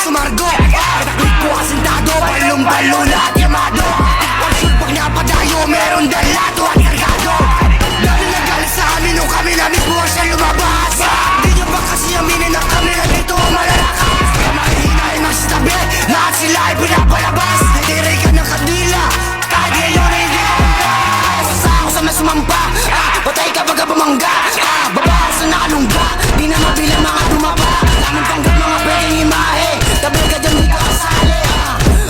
sumargo. Kataklik ko kasintado, balong-balo lahat yamado. Pag-shoot pag napadayo, meron dalato at kargado. Dami nagalit sa amin nung kami na mismo siya lumabas. Di nyo ba kasi aminin na kami na dito malalakas? Kaya mahihinahin mas tabi, lahat sila ay pinapalabas. Natiray ka ng kadila, kahit ngayon ay hindi ka punta. Basta ako sa mas sumampa, patay ka pagka bumangga. Baba ako sa nakalungga, di na mabilang mga dumapa. Lamang tanggap mga pwedeng imahe, tabi ka dyan di ka kasali.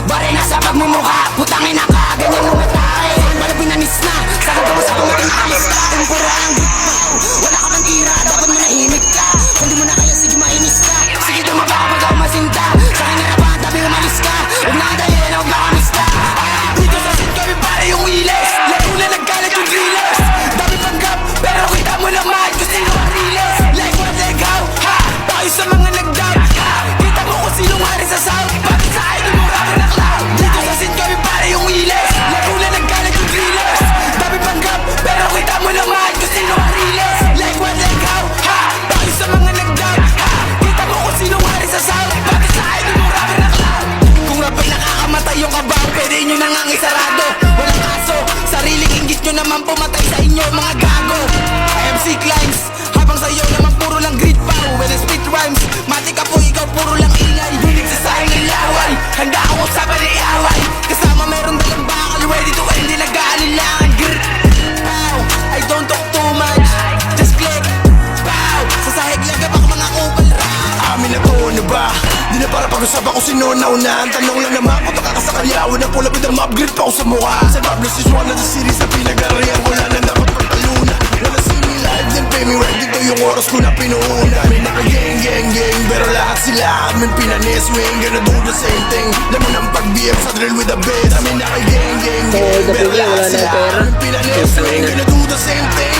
Bare na sa pagmumukha, putangin na ka, ganyan mo matay. Wala pinanis na, sa kagawa sa pangating alis ka. Tempura ang gitpaw, wala ka man tira, dapat manahimik ka. Kung di mo na kaya, sige mainis ka. Sige dumaba ka pagka masinta, sa aking harapan, tabi umalis ka. Huwag na antayin, huwag na kamista. Dito sa sit kami para yung iles, laro na nagkalat yung drillers. Dami panggap, pero kita mo naman kung sino ang realest. Like what they go, ha, tayo sa mga nagdam. Kita mo kung sinong hari sa sound, bakit sa idol mo rapper na cloud. Dito sa sit kami para yung iles, laro na nagkalat yung drillers. Dami panggap, pero kita mo naman kung sino ang realest. Like what they go, ha, tayo sa mga nagdam. Kita mo kung sinong hari sa sound, bakit sa idol mo rapper na cloud. Kung rapper nakakamatay yung kabaw, pwede nyo nang isarado. Walang kaso, sariling inggit nyo naman pumatay sa inyo mga gago. MC Climbs, habang sa'yo naman puro lang grit pow. When I spit rhymes, matik ka po ikaw puro lang ingay. Unique sa sayang ng laway, handa akong usapan ni away. Kasama meron dalang bakal, ready to end, di nag-aalilangan. Grit, pow, I don't talk too much, just click, pow. Sa sahig lang kapag mga kupal rap. Amin na to, ano ba? Di na para pag-usapan kung sino nauna. Ang tanong lang naman kung nakakasakalyawan ng pula with ang upgrade pa ako sa mukha. Sa Pablo is one of the series na pinag-arihan ko na dapat pagtalunan. Wala see me live, then pay me right. Dito yung oras ko na pinuuna. Kami naka-gang, pero lahat sila amin pinanis. We ain't gonna do the same thing. Laman ng pag-BM sa drill with the bass. Kami naka-gang, pero lahat sila amin pinanis. We ain't gonna do the same thing.